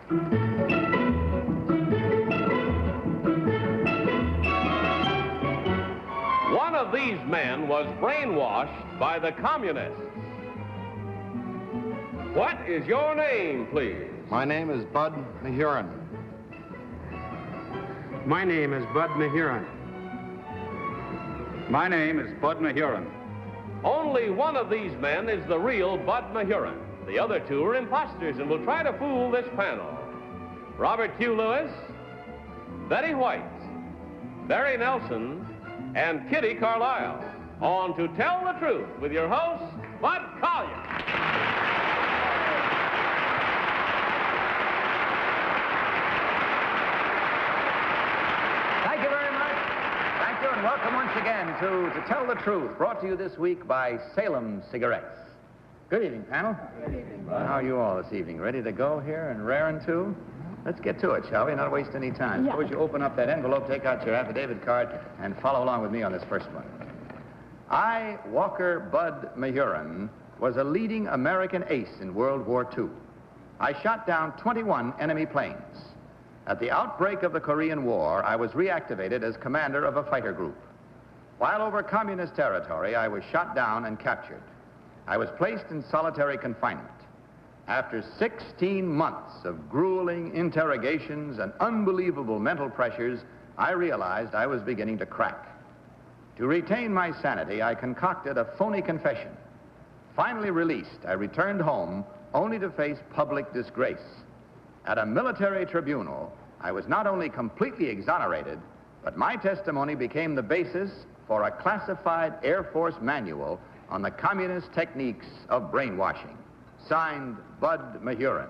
One of these men was brainwashed by the communists. What is your name, please? My name is Bud Maheuron. My name is Bud Maheuron. My name is Bud Maheuron. Only one of these men is the real Bud Maheuron. The other two are imposters and will try to fool this panel. Robert Q. Lewis, Betty White, Barry Nelson, and Kitty Carlisle. On To Tell the Truth with your host, Bud Collier. Thank you very much. Thank you, and welcome once again to Tell the Truth, brought to you this week by Salem Cigarettes. Good evening, panel. Good evening, Bud. How are you all this evening? Ready to go here and raring too? Let's get to it, shall we? Not waste any time. Yeah. Suppose you open up that envelope, take out your affidavit card, and follow along with me on this first one. I, Walker Bud Maheuron, was a leading American ace in World War II. I shot down 21 enemy planes. At the outbreak of the Korean War, I was reactivated as commander of a fighter group. While over communist territory, I was shot down and captured. I was placed in solitary confinement. After 16 months of grueling interrogations and unbelievable mental pressures, I realized I was beginning to crack. To retain my sanity, I concocted a phony confession. Finally released, I returned home only to face public disgrace. At a military tribunal, I was not only completely exonerated, but my testimony became the basis for a classified Air Force manual on the communist techniques of brainwashing. Signed, Bud Maheuron.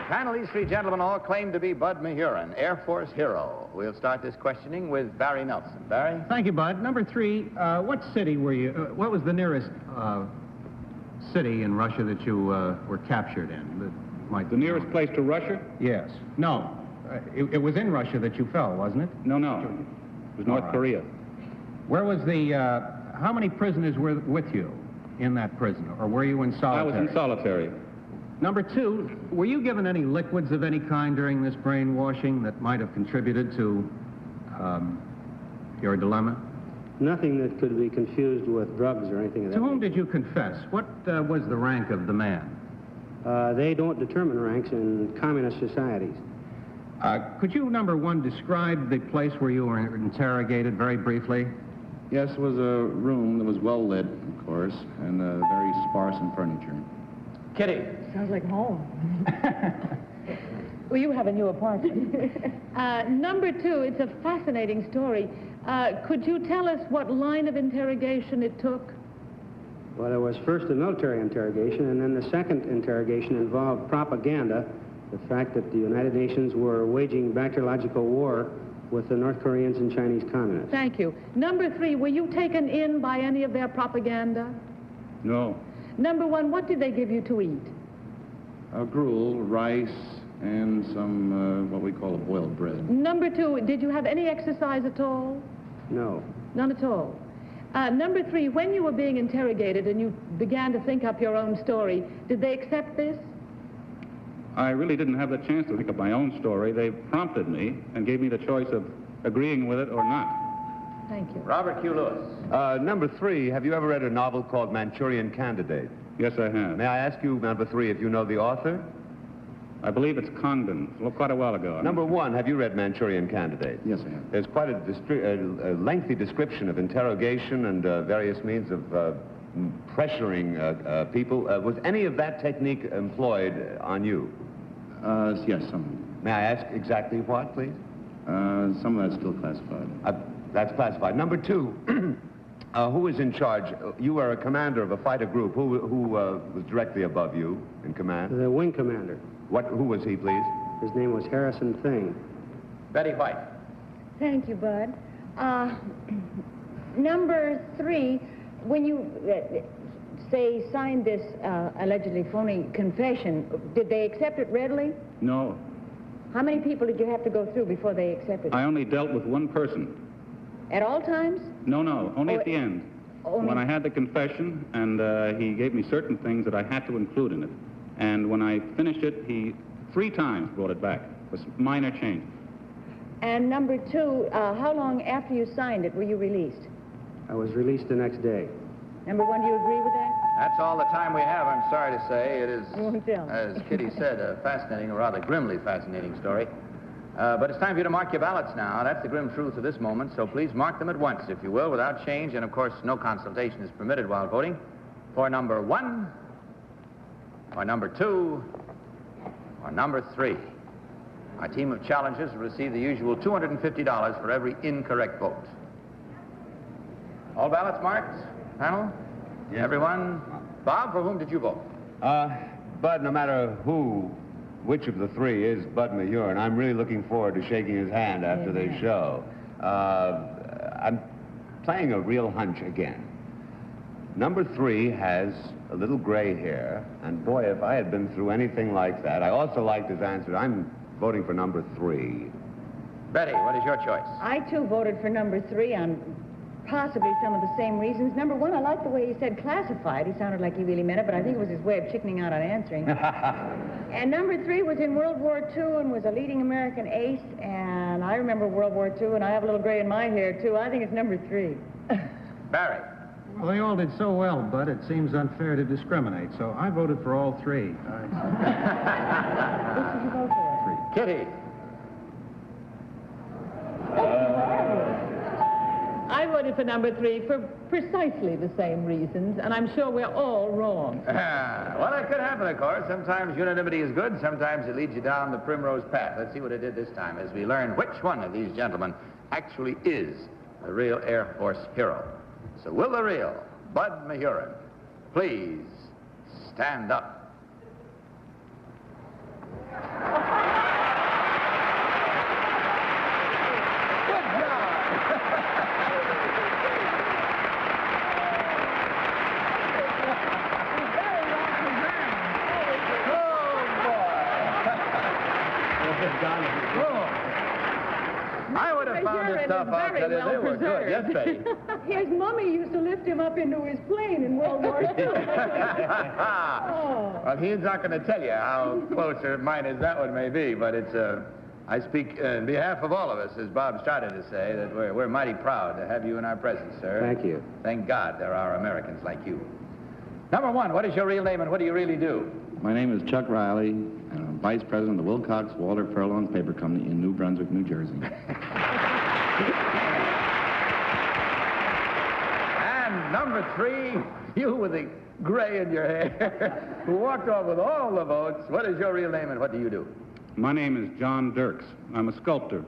Panel, these three gentlemen all claim to be Bud Maheuron, Air Force hero. We'll start this questioning with Barry Nelson. Barry? Thank you, Bud. Number three, what city were you, what was the nearest city in Russia that you were captured in? The nearest place to Russia? Yes. No. It was in Russia that you fell, wasn't it? No. It was North Korea. Where was the, how many prisoners were with you in that prison? Or were you in solitary? I was in solitary. Number two, were you given any liquids of any kind during this brainwashing that might have contributed to your dilemma? Nothing that could be confused with drugs or anything of that. To whom did you confess? What was the rank of the man? They don't determine ranks in communist societies. Could you, number one, describe the place where you were interrogated very briefly? Yes, it was a room that was well lit, of course, and very sparse in furniture. Kitty? Sounds like home. Well, you have a new apartment. Number two, it's a fascinating story. Could you tell us what line of interrogation it took? Well, there was first a military interrogation, and then the second interrogation involved propaganda, the fact that the United Nations were waging bacteriological war with the North Koreans and Chinese communists. Thank you. Number three, were you taken in by any of their propaganda? No. Number one, what did they give you to eat? Gruel, rice, and some, what we call a boiled bread. Number two, did you have any exercise at all? No. None at all. Number three, when you were being interrogated and you began to think up your own story, did they accept this? I really didn't have the chance to think of my own story. They prompted me and gave me the choice of agreeing with it or not. Thank you. Robert Q. Lewis. Number three, have you ever read a novel called Manchurian Candidate? Yes, I have. May I ask you, number three, if you know the author? I believe it's Condon. Well, quite a while ago. Number one, have you read Manchurian Candidate? Yes, I have. There's quite a lengthy description of interrogation and various means of pressuring people. Was any of that technique employed on you? Yes, some. May I ask exactly what, please? Some of that's still classified. That's classified. Number two, who was in charge? You were a commander of a fighter group. Who was directly above you in command? The wing commander. Who was he, please? His name was Harrison Thing. Betty White. Thank you, Bud. Number three, when you, say, signed this allegedly phony confession, did they accept it readily? No. How many people did you have to go through before they accepted it? I only dealt with one person. At all times? No, only Oh, at the end. only- When I had the confession, and he gave me certain things that I had to include in it. And when I finished it, he 3 times brought it back. It was minor change. And number 2, how long after you signed it were you released? I was released the next day. Number 1, do you agree with that? That's all the time we have, I'm sorry to say. It is, Won't tell. as Kitty said, a fascinating, or rather grimly fascinating story. But it's time for you to mark your ballots now. That's the grim truth of this moment, so please mark them at once, if you will, without change, and of course, no consultation is permitted while voting. For number 1, or number 2, or number 3. Our team of challengers will receive the usual $250 for every incorrect vote. All ballots marked, panel? Yes. Everyone? Bob, for whom did you vote? Bud, no matter which of the 3 is Bud Maheuron, I'm really looking forward to shaking his hand after this show. I'm playing a real hunch again. Number 3 has a little gray hair, and boy, if I had been through anything like that. I also liked his answer. I'm voting for number 3. Betty, what is your choice? I, too, voted for number 3 on possibly some of the same reasons. Number 1, I like the way he said classified. He sounded like he really meant it, but I think it was his way of chickening out on answering. And number 3 was in World War II and was a leading American ace, and I remember World War II, and I have a little gray in my hair, too. I think it's number 3. Barry. Well, they all did so well, Bud, it seems unfair to discriminate, so I voted for all 3. Which did you vote for? Kitty. I voted for number 3 for precisely the same reasons, and I'm sure we're all wrong. Well, that could happen, of course. Sometimes unanimity is good. Sometimes it leads you down the primrose path. Let's see what it did this time as we learn which one of these gentlemen actually is a real Air Force hero. So will the real Bud Maheuron please stand up? I would have found this stuff out that they were good. Yes, Betty. His mummy used to lift him up into his plane in World War II. Well, he's not going to tell you how close or minus that one may be, but it's, I speak in behalf of all of us, as Bob started to say, that we're mighty proud to have you in our presence, sir. Thank you. Thank God there are Americans like you. Number 1, what is your real name and what do you really do? My name is Chuck Riley, and I'm Vice President of the Wilcox Walter Furlong Paper Company in New Brunswick, New Jersey. And number 3, you with the gray in your hair, who walked off with all the votes. What is your real name and what do you do? My name is John Dirks. I'm a sculptor.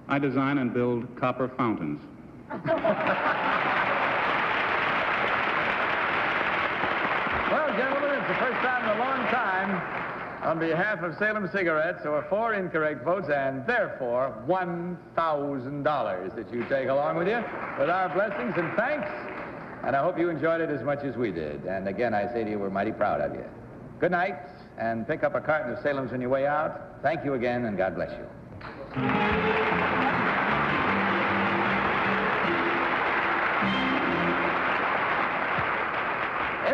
I design and build copper fountains. Well, gentlemen, it's the first time in a long time, on behalf of Salem Cigarettes, there were 4 incorrect votes, and therefore $1,000 that you take along with you, with our blessings and thanks. And I hope you enjoyed it as much as we did. And again, I say to you, we're mighty proud of you. Good night, and pick up a carton of Salem's on your way out. Thank you again, and God bless you.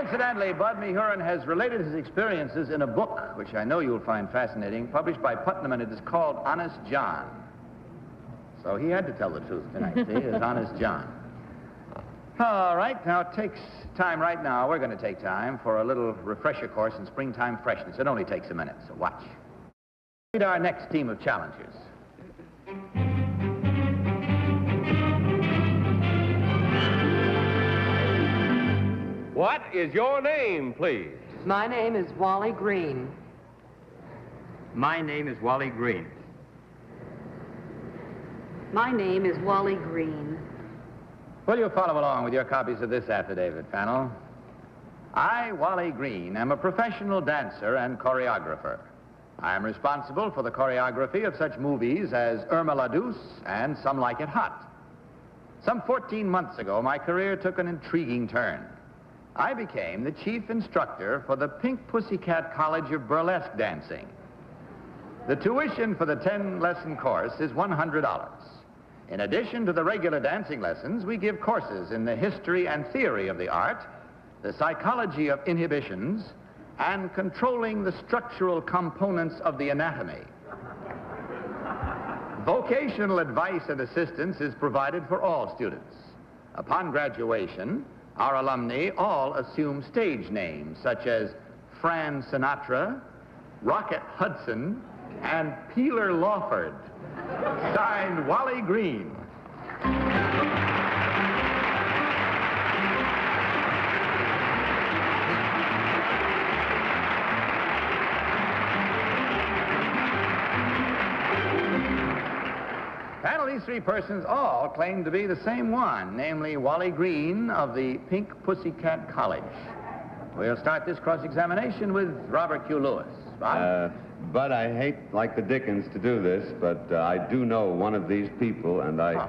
Incidentally, Bud Maheuron has related his experiences in a book, which I know you'll find fascinating, published by Putnam, and it is called Honest John. So he had to tell the truth tonight, see, as Honest John. All right, now it takes time right now. We're going to take time for a little refresher course in springtime freshness. It only takes a minute, so watch. Meet our next team of challengers. What is your name, please? My name is Wally Green. My name is Wally Green. My name is Wally Green. Will you follow along with your copies of this affidavit, panel? I, Wally Green, am a professional dancer and choreographer. I am responsible for the choreography of such movies as Irma la Douce and Some Like It Hot. Some 14 months ago, my career took an intriguing turn. I became the chief instructor for the Pink Pussycat College of Burlesque Dancing. The tuition for the 10-lesson course is $100. In addition to the regular dancing lessons, we give courses in the history and theory of the art, the psychology of inhibitions, and controlling the structural components of the anatomy. Vocational advice and assistance is provided for all students. Upon graduation, our alumni all assume stage names such as Fran Sinatra, Rocket Hudson, and Peeler Lawford. Signed, Wally Green. Panel, these three persons all claim to be the same one, namely Wally Green of the Pink Pussycat College. We'll start this cross-examination with Robert Q. Lewis. Bob? Bud, I hate like the dickens to do this, but I do know one of these people, and I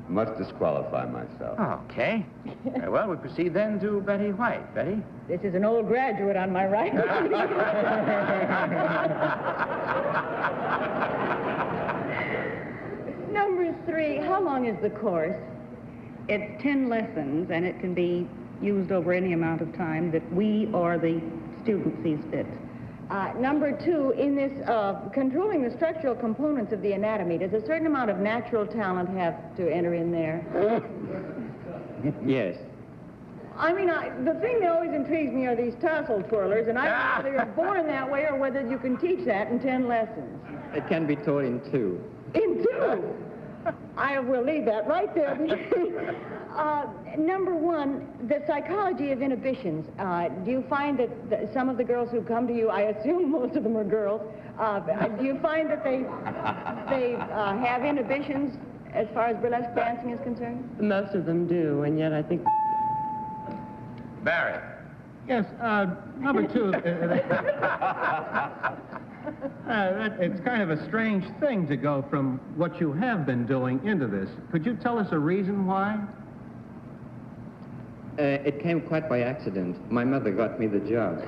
must disqualify myself. Okay. Very well, we proceed then to Betty White. Betty? This is an old graduate on my right. Number 3, how long is the course? It's 10 lessons, and it can be used over any amount of time that we or the student sees fit. Number 2, in this controlling the structural components of the anatomy, does a certain amount of natural talent have to enter in there? Yes. I mean, the thing that always intrigues me are these tassel twirlers, and I don't know whether you're born that way or whether you can teach that in 10 lessons. It can be taught in 2. In 2? I will leave that right there. Number 1, the psychology of inhibitions. Do you find that some of the girls who come to you, I assume most of them are girls, do you find that they have inhibitions as far as burlesque dancing is concerned? Most of them do, and yet I think... Barry. Yes, number 2. It's kind of a strange thing to go from what you have been doing into this. Could you tell us a reason why? It came quite by accident. My mother got me the job.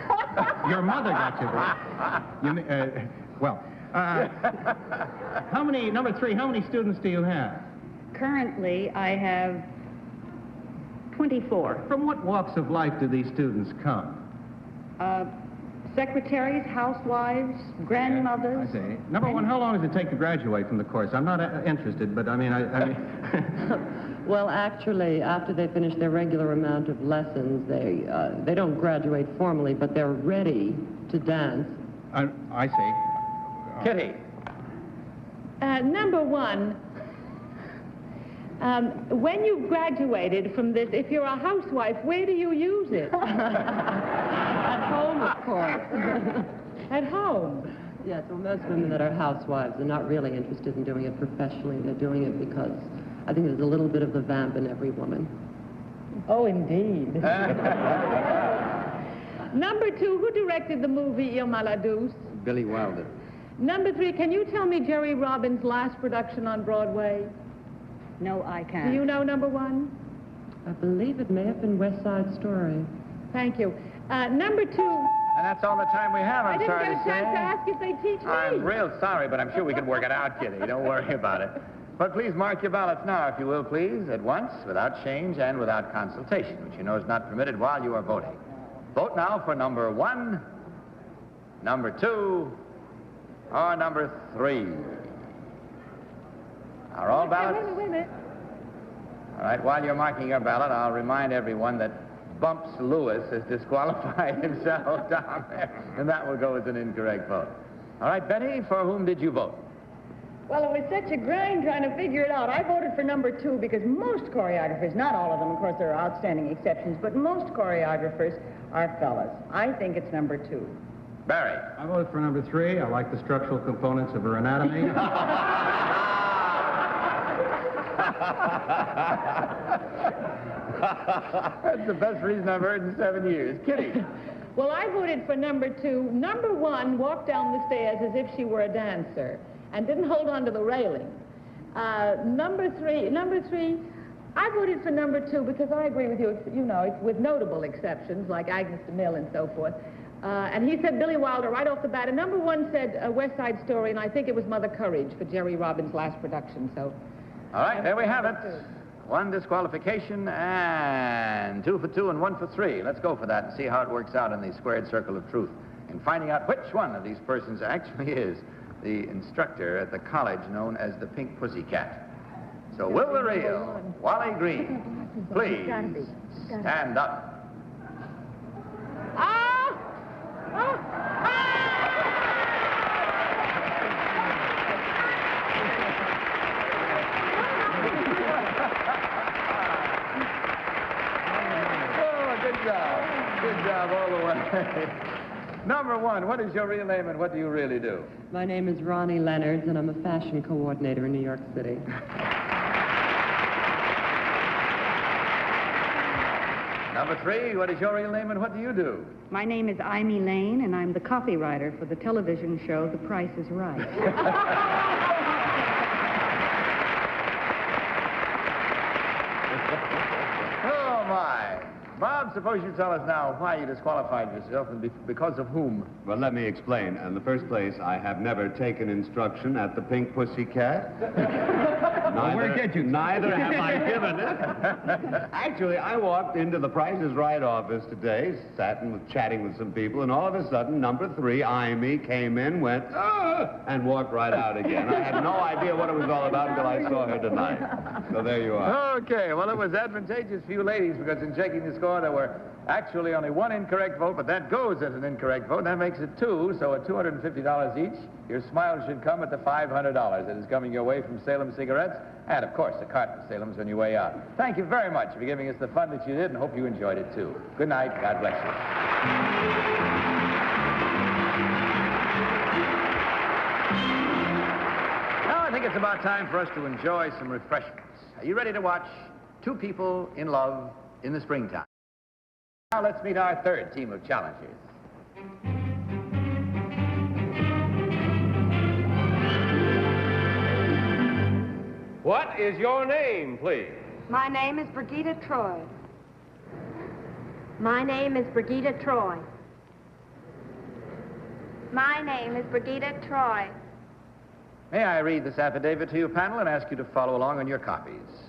Your mother got you the... number 3, how many students do you have? Currently, I have 24. From what walks of life do these students come? Secretaries, housewives, grandmothers. I see. Number 1, how long does it take to graduate from the course? I'm not interested, but I mean... Well, actually, after they finish their regular amount of lessons, they don't graduate formally, but they're ready to dance. I see. Kitty. Number 1, when you graduated from this, if you're a housewife, where do you use it? At home, of course. At home? Yes, well, most women that are housewives are not really interested in doing it professionally. They're doing it because I think there's a little bit of the vamp in every woman. Oh, indeed. Number 2, who directed the movie Irma la Douce? Billy Wilder. Number 3, can you tell me Jerry Robbins' last production on Broadway? No, I can't. Do you know number 1? I believe it may have been West Side Story. Thank you. Number 2... And that's all the time we have, I'm sorry to say. I didn't get a chance to ask if they teach me. I'm real sorry, but I'm sure we can work it out, Kitty. Don't worry about it. But please mark your ballots now, if you will, please, at once, without change and without consultation, which you know is not permitted while you are voting. Vote now for number 1, number 2, or number 3. Are all ballots? Wait a minute. All right, while you're marking your ballot, I'll remind everyone that Bumps Lewis has disqualified himself down there, and that will go as an incorrect vote. All right, Betty, for whom did you vote? Well, it was such a grind trying to figure it out. I voted for number 2 because most choreographers, not all of them, of course, there are outstanding exceptions, but most choreographers are fellas. I think it's number 2. Barry. I voted for number 3. I like the structural components of her anatomy. That's the best reason I've heard in 7 years. Kitty. Well, I voted for number 2. Number 1 walked down the stairs as if she were a dancer and didn't hold on to the railing. Number 3, I voted for number 2 because I agree with you. You know, it's with notable exceptions like Agnes DeMille and so forth. And he said Billy Wilder right off the bat. And number 1 said West Side Story, and I think it was Mother Courage for Jerry Robbins' last production. So, all right, there we have it. 1 disqualification and 2 for 2 and 1 for 3. Let's go for that and see how it works out in the squared circle of truth in finding out which one of these persons actually is the instructor at the college known as the Pink Pussycat. So will the real Wally Green please stand up? Ah! Oh! Good job. Good job all the way. Number 1, what is your real name and what do you really do? My name is Ronnie Leonards, and I'm a fashion coordinator in New York City. Number 3, what is your real name and what do you do? My name is Imee Lane, and I'm the copywriter for the television show The Price is Right. Oh, my. Bob, suppose you tell us now why you disqualified yourself and because of whom. Well, let me explain. In the first place, I have never taken instruction at the Pink Pussycat. Neither have I given it. Actually, I walked into the Price is Right office today, chatting with some people, and all of a sudden, number 3, Imee, came in, went, and walked right out again. I had no idea what it was all about until I saw her tonight. So there you are. Okay, well, it was advantageous for you ladies because in checking the score, there were actually only 1 incorrect vote, but that goes as an incorrect vote. That makes it 2, so at $250 each, your smile should come at the $500 that is coming your way from Salem Cigarettes, and of course, a carton of Salem's on your way out. Thank you very much for giving us the fun that you did, and hope you enjoyed it too. Good night. God bless you. Now I think it's about time for us to enjoy some refreshments. Are you ready to watch 2 people in love in the springtime? Now let's meet our 3rd team of challengers. What is your name, please? My name is Brigitta Troy. My name is Brigitta Troy. My name is Brigitta Troy. May I read this affidavit to you, panel, and ask you to follow along on your copies?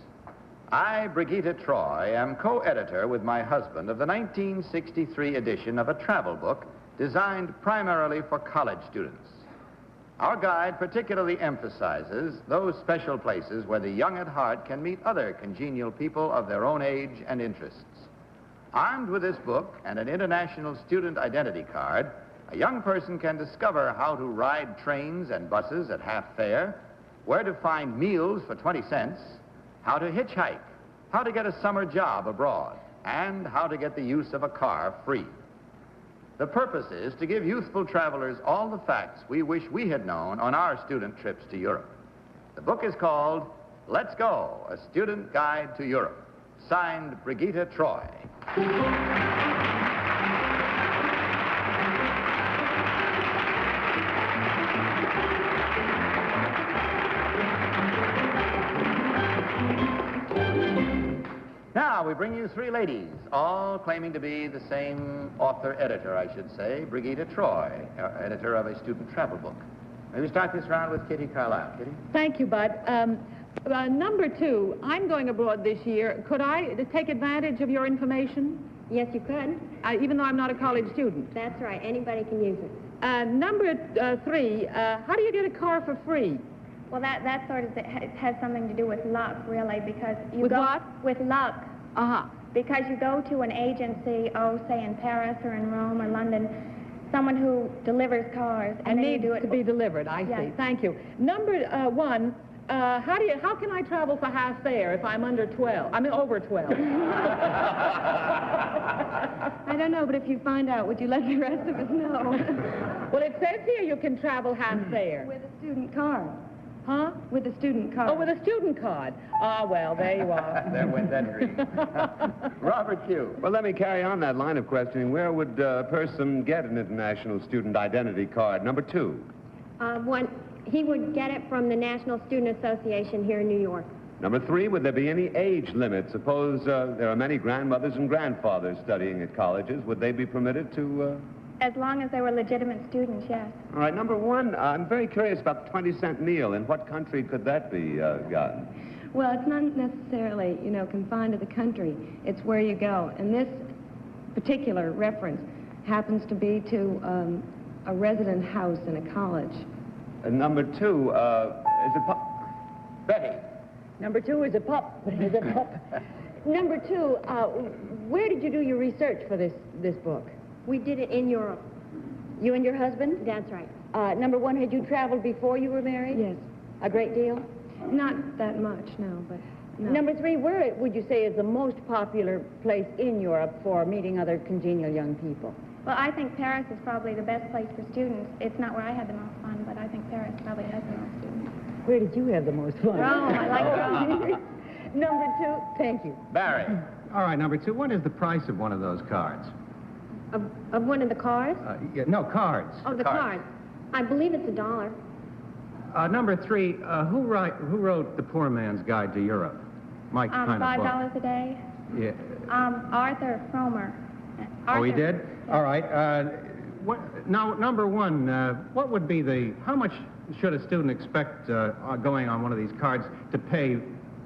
I, Brigitta Troy, am co-editor with my husband of the 1963 edition of a travel book designed primarily for college students. Our guide particularly emphasizes those special places where the young at heart can meet other congenial people of their own age and interests. Armed with this book and an international student identity card, a young person can discover how to ride trains and buses at half fare, where to find meals for 20 cents, how to hitchhike, how to get a summer job abroad, and how to get the use of a car free. The purpose is to give youthful travelers all the facts we wish we had known on our student trips to Europe. The book is called Let's Go, A Student Guide to Europe, signed Brigitta Troy. Now, we bring you 3 ladies, all claiming to be the same author-editor, I should say, Brigitta Troy, editor of a student travel book. May we start this round with Kitty Carlisle. Kitty? Thank you, Bud. Number 2, I'm going abroad this year. Could I take advantage of your information? Yes, you could. Even though I'm not a college student? That's right. Anybody can use it. Number 3, how do you get a car for free? Well, that sort of has something to do with luck, really, because you with go... what? With luck. Uh-huh. Because you go to an agency, say in Paris or in Rome or London, someone who delivers cars, and then needs you do it... to be delivered, I see. Thank you. Number 1, how can I travel for half fare if I'm under 12? I mean, over 12. I don't know, but if you find out, would you let the rest of us know? Well, it says here you can travel half fare. With a student card. Huh? With a student card. Oh, with a student card. Ah, well, there you are. There went that dream. Robert Q. Well, let me carry on that line of questioning. Where would a person get an international student identity card? Number 2. He would get it from the National Student Association here in New York. Number 3, would there be any age limit? Suppose there are many grandmothers and grandfathers studying at colleges. Would they be permitted to As long as they were legitimate students, yes. All right, number one, I'm very curious about the 20-cent meal. In what country could that be gotten? Well, it's not necessarily, confined to the country. It's where you go. And this particular reference happens to be to a resident house in a college. Number two, is it... Betty. Number 2 is a pup. Is a pup. Number 2, where did you do your research for this book? We did it in Europe. You and your husband? That's right. Number 1, had you traveled before you were married? Yes. A great deal? Not that much, no, but no. Number 3, where would you say is the most popular place in Europe for meeting other congenial young people? Well, I think Paris is probably the best place for students. It's not where I had the most fun, but I think Paris probably has the most students. Where did you have the most fun? Rome, I like Rome. Number 2, thank you. Barry. All right, number 2, what is the price of one of those cards? Of one of the cars? No, cards. Oh, the cards. I believe it's $1. Number 3, who wrote The Poor Man's Guide to Europe? My kind of book. $5 a day. Yeah. Arthur Fromer. Oh, he did? Yeah. All right. Now, number 1, what would be how much should a student expect going on one of these cards to pay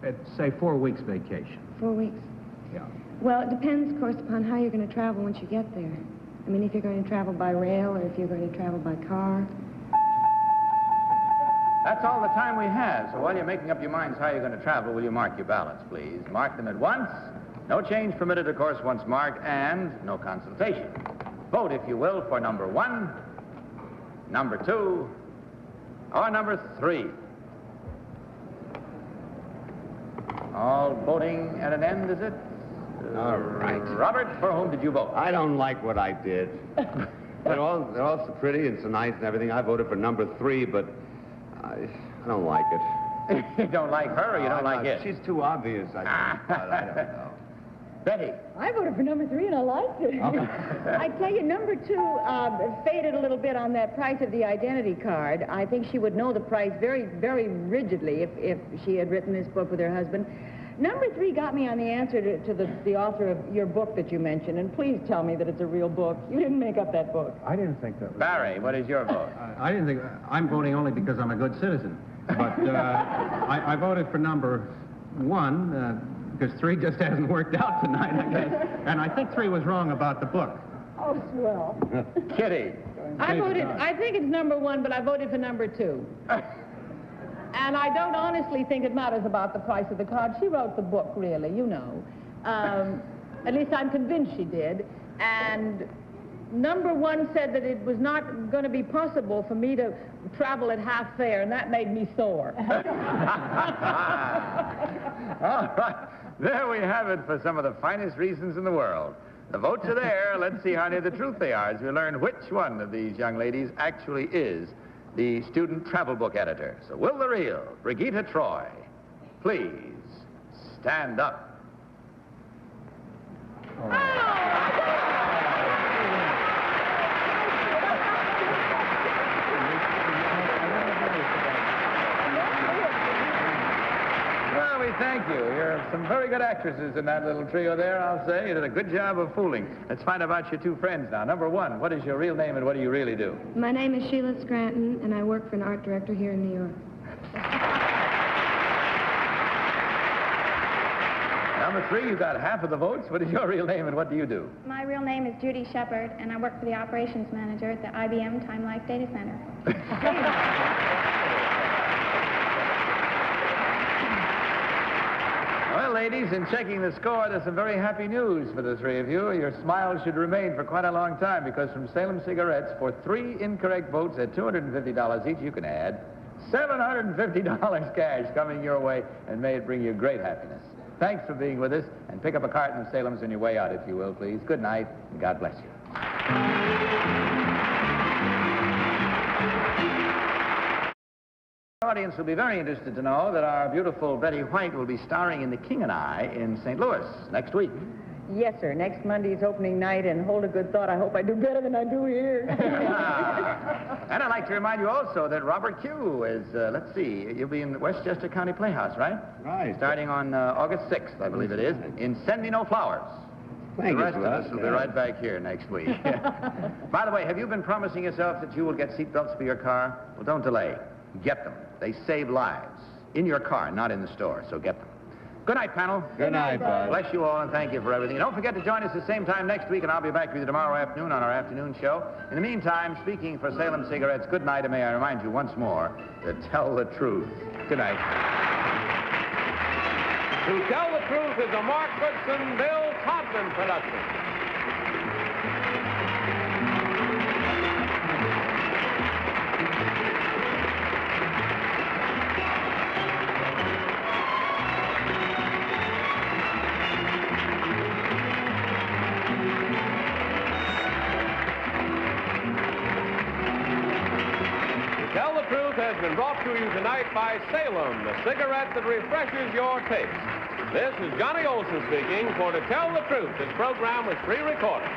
at, say, 4 weeks vacation? 4 weeks? Yeah. Well, it depends, of course, upon how you're going to travel once you get there. I mean, if you're going to travel by rail or if you're going to travel by car. That's all the time we have. So while you're making up your minds how you're going to travel, will you mark your ballots, please? Mark them at once. No change permitted, of course, once marked, and no consultation. Vote, if you will, for number 1, number 2, or number 3. All voting at an end, is it? All right. Robert, for whom did you vote? I don't like what I did. they're all so pretty and so nice and everything. I voted for number 3, but I don't like it. You don't like her or you don't like it? She's too obvious, I don't know. Betty. I voted for number 3 and I liked it. I tell you, number 2 faded a little bit on that price of the identity card. I think she would know the price very, very rigidly if she had written this book with her husband. Number 3 got me on the answer to the author of your book that you mentioned, and please tell me that it's a real book. You didn't make up that book. I didn't think that was... Barry, what is your vote? I didn't think... I'm voting only because I'm a good citizen. But I voted for number 1, because 3 just hasn't worked out tonight, I guess. And I think 3 was wrong about the book. Oh, swell. Kitty. I think it's number 1, but I voted for number 2. And I don't honestly think it matters about the price of the card. She wrote the book, really, At least I'm convinced she did. And number 1 said that it was not going to be possible for me to travel at half fare, and that made me sore. All right. There we have it for some of the finest reasons in the world. The votes are there. Let's see how near the truth they are as we learn which one of these young ladies actually is the student travel book editor. So will the real Brigitta Troy please stand up? Well, we thank you. You're some very good actresses in that little trio there, I'll say. You did a good job of fooling. Let's find out about your 2 friends now. Number 1, what is your real name and what do you really do? My name is Sheila Scranton, and I work for an art director here in New York. Number 3, you got half of the votes. What is your real name and what do you do? My real name is Judy Shepard, and I work for the operations manager at the IBM Time Life Data Center. Well, ladies, in checking the score, there's some very happy news for the 3 of you. Your smiles should remain for quite a long time because from Salem Cigarettes, for 3 incorrect votes at $250 each, you can add $750 cash coming your way, and may it bring you great happiness. Thanks for being with us, and pick up a carton of Salem's on your way out, if you will, please. Good night, and God bless you. The audience will be very interested to know that our beautiful Betty White will be starring in The King and I in St. Louis next week. Yes, sir. Next Monday's opening night, and hold a good thought, I hope I do better than I do here. And I'd like to remind you also that Robert Q is, let's see, you'll be in the Westchester County Playhouse, right? Right. Starting on August 6th, I believe it is, in Send Me No Flowers. Thank the you, rest of us will be right back here next week. By the way, have you been promising yourself that you will get seatbelts for your car? Well, don't delay. Get them. They save lives. In your car, not in the store, so get them. Good night, panel. Good night, Bud. Bless you all, and thank you for everything. And don't forget to join us the same time next week, and I'll be back with you tomorrow afternoon on our afternoon show. In the meantime, speaking for Salem Cigarettes, good night, and may I remind you once more to tell the truth. Good night. To Tell the Truth is a Mark Goodson, Bill Todman production. Tell the Truth has been brought to you tonight by Salem, the cigarette that refreshes your taste. This is Johnny Olson speaking for To Tell the Truth. This program was pre-recorded.